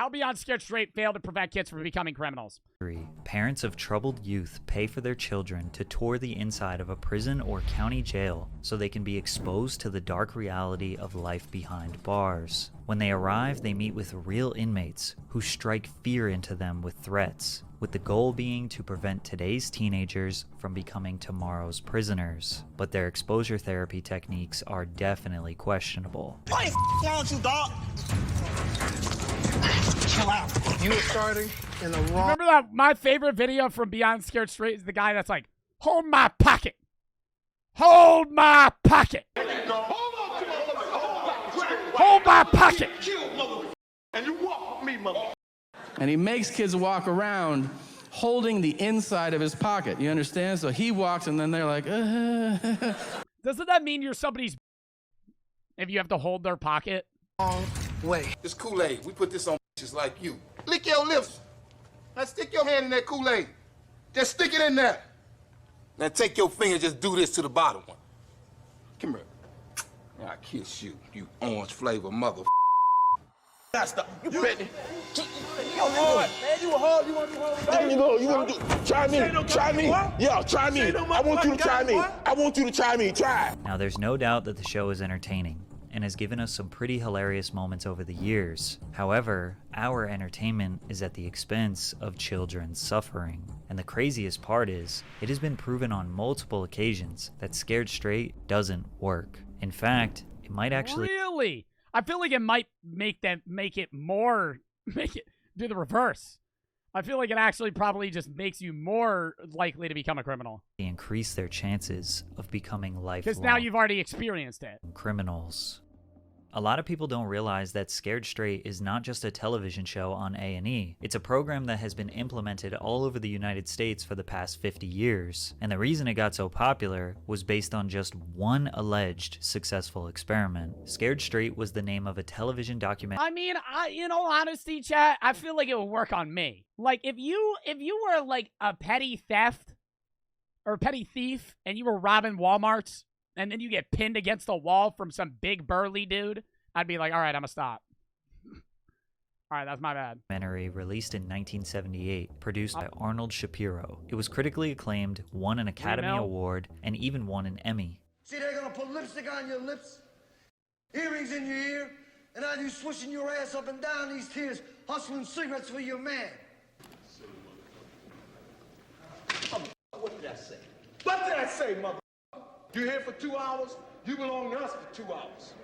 How Beyond Scared Straight failed to prevent kids from becoming criminals. Parents of troubled youth pay for their children to tour the inside of a prison or county jail so they can be exposed to the dark reality of life behind bars. When they arrive, they meet with real inmates who strike fear into them with threats, with the goal being to prevent today's teenagers from becoming tomorrow's prisoners. But their exposure therapy techniques are definitely questionable. What the f*** wrong with you, dog? Chill out. You were starting in the wrong... Remember that? My favorite video from Beyond Scared Straight is the guy that's like, hold my pocket. Hold my pocket. Hold my pocket. And you walk with me, mother. And he makes kids walk around holding the inside of his pocket. You understand? So he walks and then they're like, Doesn't that mean you're somebody's if you have to hold their pocket? Wait. This Kool-Aid, we put this on just like you. Lick your lips. Now stick your hand in that Kool-Aid. Just stick it in there. Now take your finger, just do this to the bottom one. Come here. I kiss you, you orange flavor mother. You ready? You hard, man. You hard. You want to do hard? There you go. You want to do? Try me. Try me. Yeah, try me. I want you to try me. I want you to try me. Try. Now, there's no doubt that the show is entertaining and has given us some pretty hilarious moments over the years. However, our entertainment is at the expense of children's suffering. And the craziest part is, it has been proven on multiple occasions that Scared Straight doesn't work. In fact, it might actually... Really? I feel like it might make it do the reverse. I feel like it actually probably just makes you more likely to become a criminal. increase their chances of becoming lifelong Because now you've already experienced it. criminals. A lot of people don't realize that Scared Straight is not just a television show on A&E. It's a program that has been implemented all over the United States for the past 50 years. And the reason it got so popular was based on just one alleged successful experiment. Scared Straight was the name of a television documentary. I mean, in all honesty, chat, I feel like it would work on me. Like, if you were, like, a petty theft or a petty thief and you were robbing Walmarts, and then you get pinned against a wall from some big burly dude, I'd be like, all right, I'm gonna stop. All right, that's my bad. Documentary released in 1978, produced by Arnold Shapiro. It was critically acclaimed, won an Academy Award, and even won an Emmy. See, they're gonna put lipstick on your lips, earrings in your ear, and have you swishing your ass up and down these tears, hustling cigarettes for your man. What did I say? What did I say, mother? You're here for 2 hours, you belong to us for 2 hours.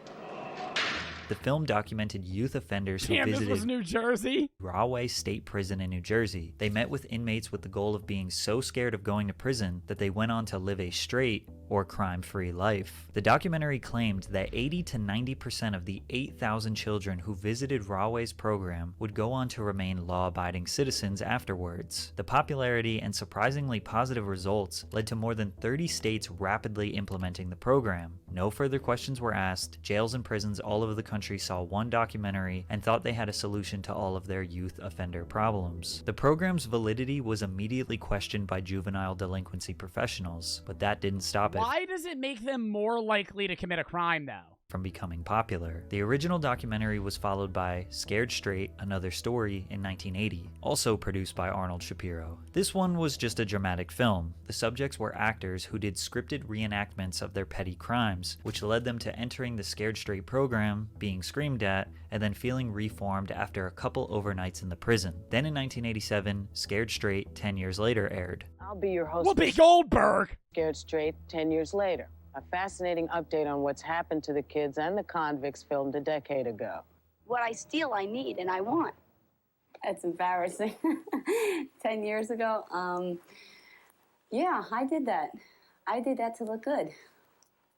The film documented youth offenders who Damn, this was visited New Jersey? Rahway State Prison in New Jersey. They met with inmates with the goal of being so scared of going to prison that they went on to live a straight or crime-free life. The documentary claimed that 80 to 90% of the 8,000 children who visited Rahway's program would go on to remain law-abiding citizens afterwards. The popularity and surprisingly positive results led to more than 30 states rapidly implementing the program. No further questions were asked. Jails and prisons all over the country saw one documentary and thought they had a solution to all of their youth offender problems. The program's validity was immediately questioned by juvenile delinquency professionals, but that didn't stop it Why does it make them more likely to commit a crime, though? from becoming popular. The original documentary was followed by Scared Straight, Another Story in 1980, also produced by Arnold Shapiro. This one was just a dramatic film. The subjects were actors who did scripted reenactments of their petty crimes, which led them to entering the Scared Straight program, being screamed at, and then feeling reformed after a couple overnights in the prison. Then in 1987, Scared Straight 10 years later aired. I'll be your host. Whoopi Goldberg! Scared Straight 10 years later. A fascinating update on what's happened to the kids and the convicts filmed a decade ago. What I steal, I need, and I want. It's embarrassing. 10 years ago, yeah, I did that. I did that to look good.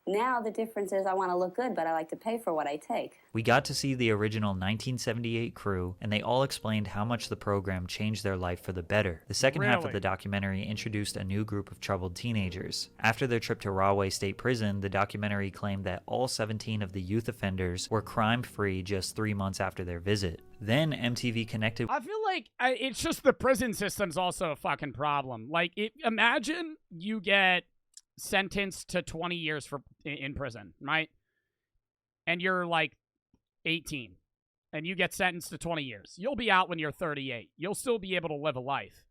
Now the difference is I want to look good, but I like to pay for what I take. We got to see the original 1978 crew, and they all explained how much the program changed their life for the better. The second half of the documentary introduced a new group of troubled teenagers. After their trip to Rahway State Prison, the documentary claimed that all 17 of the youth offenders were crime-free just 3 months after their visit. Then MTV connected. I feel like it's just the prison system's also a fucking problem. Like, imagine you get sentenced to 20 years in prison, right? And you're like 18. and you get sentenced to 20 years. You'll be out when you're 38. You'll still be able to live a life,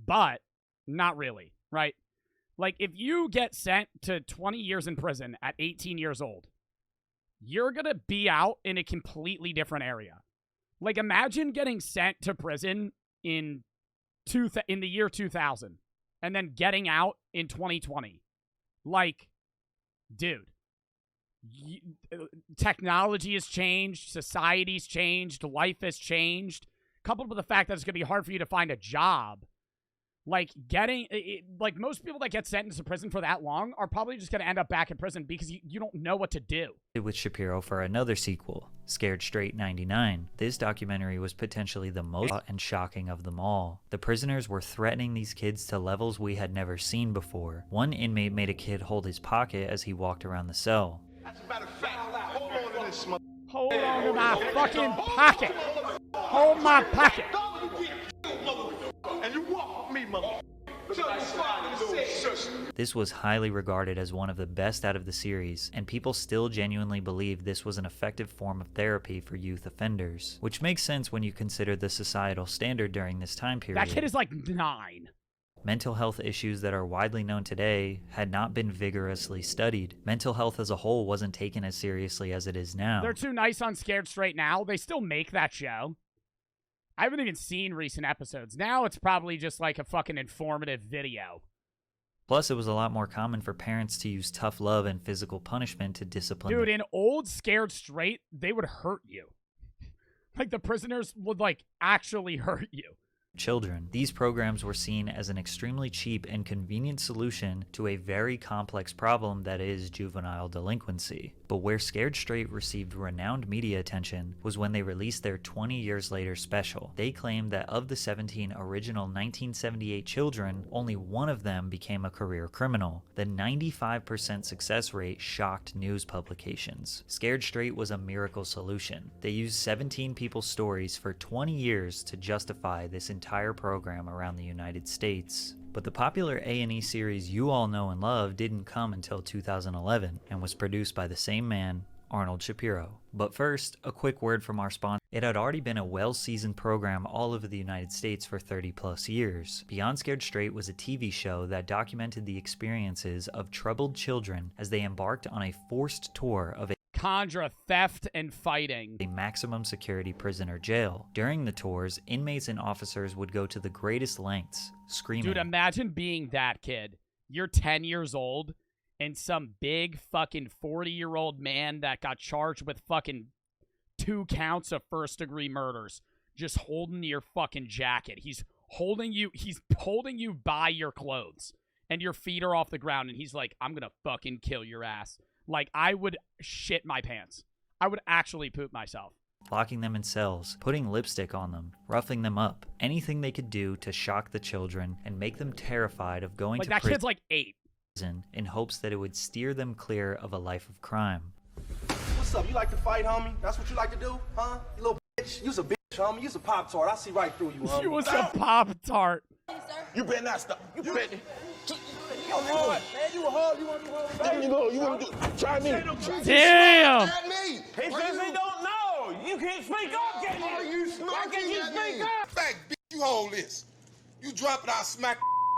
but not really, right? Like, if you get sent to 20 years in prison at 18 years old, you're going to be out in a completely different area. Like, imagine getting sent to prison in the year 2000 and then getting out in 2020. Like, dude, technology has changed, society's changed, life has changed, coupled with the fact that it's going to be hard for you to find a job. Like, like, most people that get sentenced to prison for that long are probably just going to end up back in prison because you don't know what to do. With Shapiro for another sequel, Scared Straight 99. This documentary was potentially the most and shocking of them all. The prisoners were threatening these kids to levels we had never seen before. One inmate made a kid hold his pocket as he walked around the cell. As a matter of fact, hold on to this Hold on to my fucking pocket. Hold my pocket. and you walk with me, mother. This was highly regarded as one of the best out of the series, and people still genuinely believe this was an effective form of therapy for youth offenders, which makes sense when you consider the societal standard during this time period. That kid is like 9. Mental health issues that are widely known today had not been vigorously studied. Mental health as a whole wasn't taken as seriously as it is now. They're too nice on Scared Straight now. They still make that show. I haven't even seen recent episodes. Now it's probably just like a fucking informative video. Plus, it was a lot more common for parents to use tough love and physical punishment to discipline Dude, in old Scared Straight, they would hurt you. Like, the prisoners would, like, actually hurt you. children. These programs were seen as an extremely cheap and convenient solution to a very complex problem that is juvenile delinquency. But where Scared Straight received renowned media attention was when they released their 20 years later special. They claimed that of the 17 original 1978 children, only one of them became a career criminal. The 95% success rate shocked news publications. Scared Straight was a miracle solution. They used 17 people's stories for 20 years to justify this entire program around the United States. But the popular A&E series you all know and love didn't come until 2011 and was produced by the same man, Arnold Shapiro. But first, a quick word from our sponsor. It had already been a well-seasoned program all over the United States for 30 plus years. Beyond Scared Straight was a TV show that documented the experiences of troubled children as they embarked on a forced tour of a Conjure theft and fighting. A maximum security prison or jail. During the tours, inmates and officers would go to the greatest lengths, screaming. Dude, imagine being that kid. You're 10 years old, and some big fucking 40-year-old man that got charged with fucking 2 counts of first-degree murders just holding your fucking jacket. He's holding you by your clothes, and your feet are off the ground, and he's like, I'm gonna fucking kill your ass. Like, I would shit my pants. I would actually poop myself. Locking them in cells, putting lipstick on them, roughing them up, anything they could do to shock the children and make them terrified of going like to that kid's like 8. prison in hopes that it would steer them clear of a life of crime. What's up? You like to fight, homie? That's what you like to do, huh? You little bitch. You's a bitch, homie. You's a Pop-Tart. I see right through you, homie. You was a Pop-Tart. You better not stop. You better. You hard, man. You hard. You want to do hard? There you go. You want to do? Try me. Damn. At me. He says he don't know. You can't speak up, can you? Are you Why can't you speak up? Fact, bitch, you hold this. You drop it, I'll smack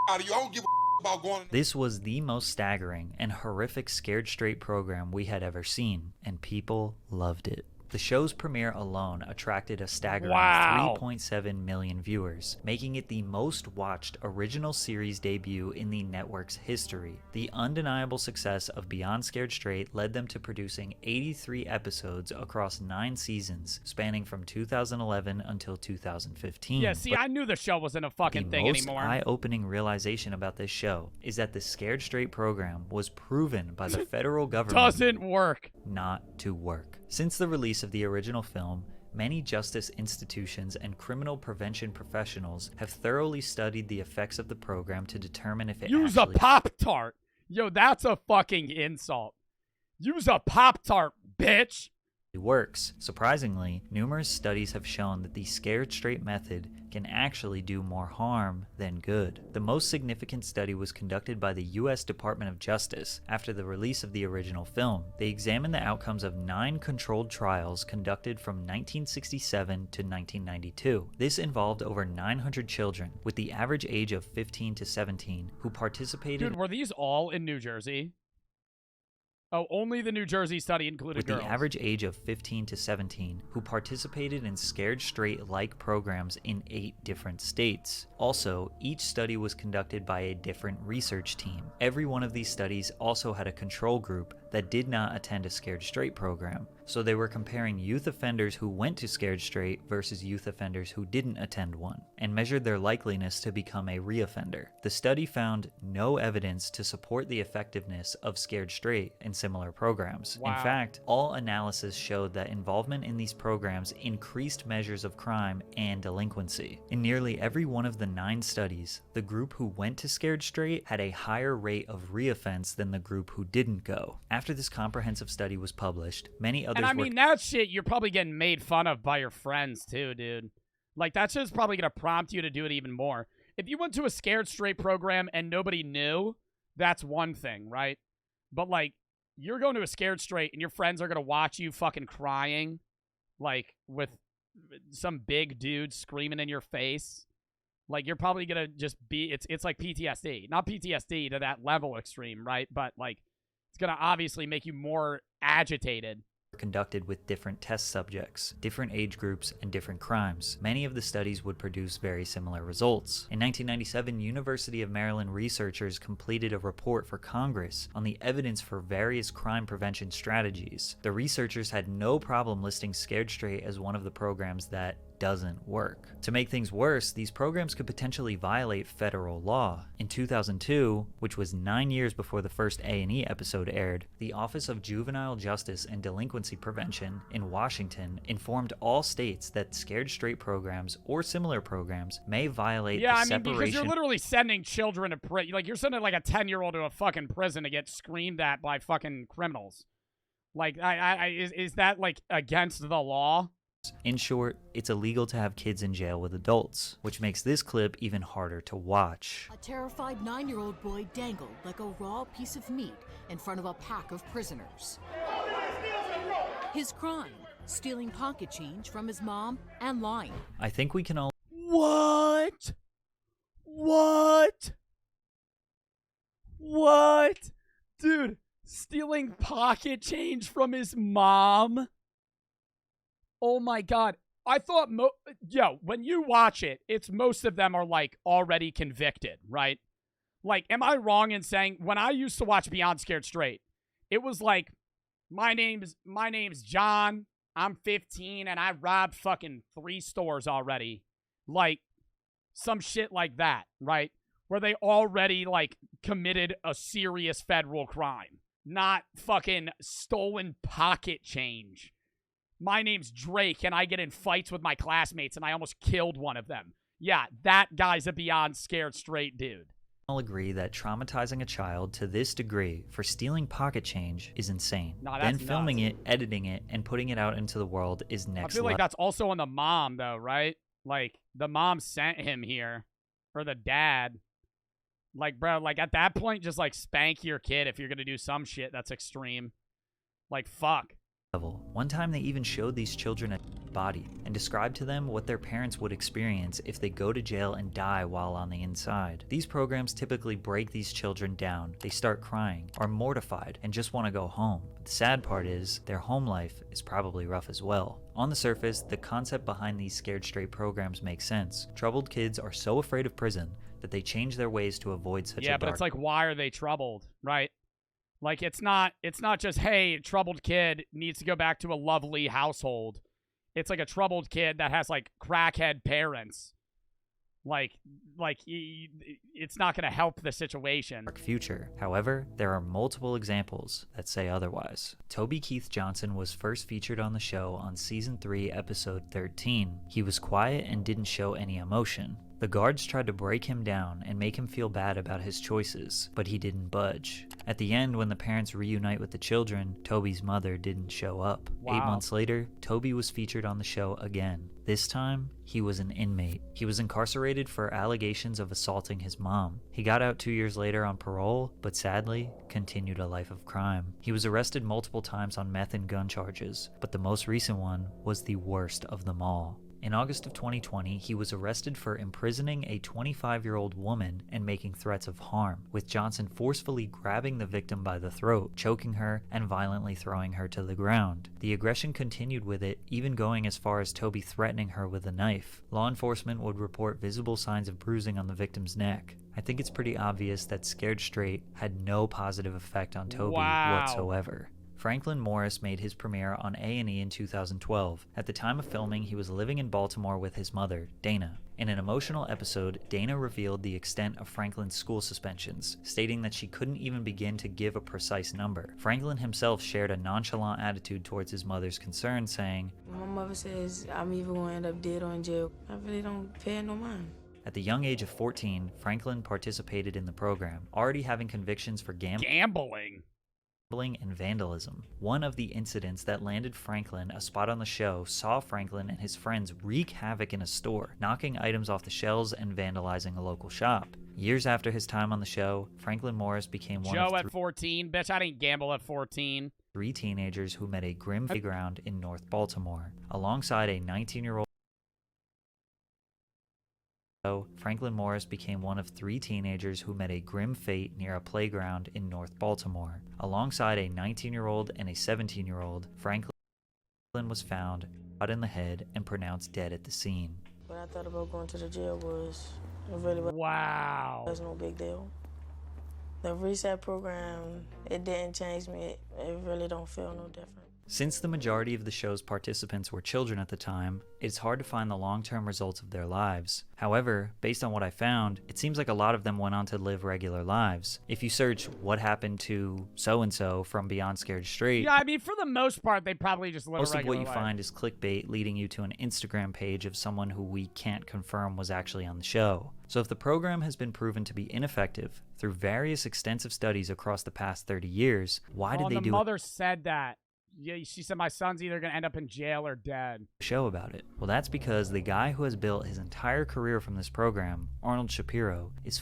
out of you. I don't give a about going. This was the most staggering and horrific Scared Straight program we had ever seen, and people loved it. The show's premiere alone attracted a staggering 3.7 million viewers, making it the most watched original series debut in the network's history. The undeniable success of Beyond Scared Straight led them to producing 83 episodes across 9 seasons, spanning from 2011 until 2015. Yeah, see, I knew the show wasn't a fucking thing anymore. The anymore. most eye-opening realization about this show is that the Scared Straight program was proven by the federal government doesn't work. Not to work. Since the release of the original film, many justice institutions and criminal prevention professionals have thoroughly studied the effects of the program to determine if it Use actually... a Pop-Tart. Yo, that's a fucking insult. Use a Pop-Tart, bitch. works. Surprisingly, numerous studies have shown that the scared straight method can actually do more harm than good. The most significant study was conducted by the US Department of Justice after the release of the original film. They examined the outcomes of 9 controlled trials conducted from 1967 to 1992. This involved over 900 children with the average age of 15 to 17 who participated. Dude, were these all in New Jersey? Oh, only the New Jersey study included with girls. The average age of 15 to 17 who participated in Scared Straight-like programs in 8 different states. Also, each study was conducted by a different research team. Every one of these studies also had a control group that did not attend a Scared Straight program. So they were comparing youth offenders who went to Scared Straight versus youth offenders who didn't attend one, and measured their likeliness to become a reoffender. The study found no evidence to support the effectiveness of Scared Straight in similar programs. Wow. In fact, all analysis showed that involvement in these programs increased measures of crime and delinquency. In nearly every one of the 9 studies, the group who went to Scared Straight had a higher rate of reoffense than the group who didn't go. After this comprehensive study was published, many others And I mean, that shit, you're probably getting made fun of by your friends too, dude. Like, that's just probably going to prompt you to do it even more. If you went to a Scared Straight program and nobody knew, that's one thing, right? But, like, you're going to a Scared Straight and your friends are going to watch you fucking crying, like, with some big dude screaming in your face. Like, you're probably going to just be, it's like PTSD. Not PTSD to that level extreme, right? But, like, it's going to obviously make you more agitated. Conducted with different test subjects, different age groups, and different crimes. Many of the studies would produce very similar results. In 1997, University of Maryland researchers completed a report for Congress on the evidence for various crime prevention strategies. The researchers had no problem listing Scared Straight as one of the programs that doesn't work. To make things worse, these programs could potentially violate federal law. In 2002, which was 9 years before the first A&E episode aired, the Office of Juvenile Justice and Delinquency Prevention in Washington informed all states that Scared Straight programs or similar programs may violate the separation. Because you're literally sending children to prison. Like, you're sending like a 10-year-old to a fucking prison to get screamed at by fucking criminals. Like, is that like against the law? In short, it's illegal to have kids in jail with adults, which makes this clip even harder to watch. A terrified 9-year-old boy dangled like a raw piece of meat in front of a pack of prisoners. His crime, stealing pocket change from his mom and lying. I think we can all... What? Dude, stealing pocket change from his mom? Oh my God. I thought, when you watch it, it's most of them are like already convicted, right? Like, am I wrong in saying when I used to watch Beyond Scared Straight, it was like, my name's John, I'm 15, and I robbed fucking 3 stores already. Like, some shit like that, right? Where they already, like, committed a serious federal crime. Not fucking stolen pocket change. My name's Drake, and I get in fights with my classmates, and I almost killed one of them. Yeah, that guy's a Beyond Scared Straight dude. All agree that traumatizing a child to this degree for stealing pocket change is insane. No, that's then filming nuts. it, editing it, and putting it out into the world is next I feel like level. that's also on the mom, though, right? Like, the mom sent him here. Or the dad. Like, bro, like, at that point, just, like, spank your kid if you're gonna do some shit that's extreme. Like, fuck. One time they even showed these children a body and described to them what their parents would experience if they go to jail and die while on the inside. These programs typically break these children down. They start crying, are mortified, and just want to go home. But the sad part is, their home life is probably rough as well. On the surface, the concept behind these Scared Straight programs makes sense. Troubled kids are so afraid of prison that they change their ways to avoid such a Yeah, but it's like, why are they troubled, right? Like, it's not just, hey, troubled kid needs to go back to a lovely household. It's like a troubled kid that has, like, crackhead parents. Like it's not going to help the situation. Future. However, there are multiple examples that say otherwise. Toby Keith Johnson was first featured on the show on Season 3, Episode 13. He was quiet and didn't show any emotion. The guards tried to break him down and make him feel bad about his choices, but he didn't budge. At the end, when the parents reunite with the children, Toby's mother didn't show up. Wow. 8 months later, Toby was featured on the show again. This time, he was an inmate. He was incarcerated for allegations of assaulting his mom. He got out 2 years later on parole, but sadly, continued a life of crime. He was arrested multiple times on meth and gun charges, but the most recent one was the worst of them all. In August of 2020, he was arrested for imprisoning a 25-year-old woman and making threats of harm, with Johnson forcefully grabbing the victim by the throat, choking her, and violently throwing her to the ground. The aggression continued with it, even going as far as Toby threatening her with a knife. Law enforcement would report visible signs of bruising on the victim's neck. I think it's pretty obvious that Scared Straight had no positive effect on Toby whatsoever. Franklin Morris made his premiere on A&E in 2012. At the time of filming, he was living in Baltimore with his mother, Dana. In an emotional episode, Dana revealed the extent of Franklin's school suspensions, stating that she couldn't even begin to give a precise number. Franklin himself shared a nonchalant attitude towards his mother's concern, saying, "My mother says I'm either going to end up dead or in jail. I really don't pay no mind." At the young age of 14, Franklin participated in the program, already having convictions for gambling and vandalism. One of the incidents that landed Franklin a spot on the show saw Franklin and his friends wreak havoc in a store, knocking items off the shelves and vandalizing a local shop. Years after his time on the show, Franklin Morris became one Joe of at 14. Bitch, I didn't gamble at 14. 3 teenagers who met a grim playground in North Baltimore, alongside a 19-year-old. Franklin Morris became one of 3 teenagers who met a grim fate near a playground in North Baltimore. Alongside a 19-year-old and a 17-year-old, Franklin was found shot in the head and pronounced dead at the scene. What I thought about going to the jail was really that's no big deal. The reset program, it didn't change me. It really don't feel no different. Since the majority of the show's participants were children at the time, it's hard to find the long-term results of their lives. However, based on what I found, it seems like a lot of them went on to live regular lives. If you search what happened to so-and-so from Beyond Scared Straight, yeah, I mean, for the most part, they probably just live most a of what regular you life. find is clickbait leading you to an Instagram page of someone who we can't confirm was actually on the show. So if the program has been proven to be ineffective through various extensive studies across the past 30 years, why did they do the mother said that. Yeah, she said my son's either going to end up in jail or dead. Show about it? Well, that's because the guy who has built his entire career from this program, Arnold Shapiro, is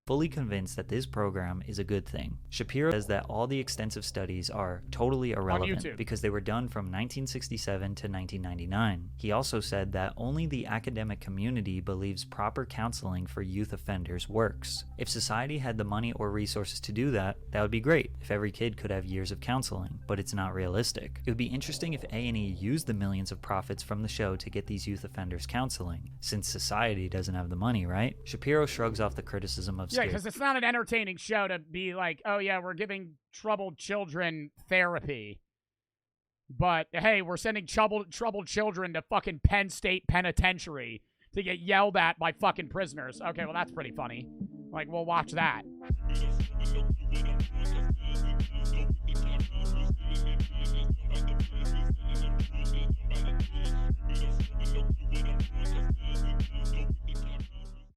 fully convinced that this program is a good thing. Shapiro says that all the extensive studies are totally irrelevant because they were done from 1967 to 1999. He also said that only the academic community believes proper counseling for youth offenders works. If society had the money or resources to do that, that would be great if every kid could have years of counseling, but it's not realistic. It would be interesting if A&E used the millions of profits from the show to get these youth offenders counseling, since society doesn't have the money, right? Shapiro shrugs off the criticism of Yeah, because it's not an entertaining show to be like, oh yeah, we're giving troubled children therapy. But hey, we're sending troubled children to fucking Penn State Penitentiary to get yelled at by fucking prisoners. Okay, well that's pretty funny. Like, we'll watch that.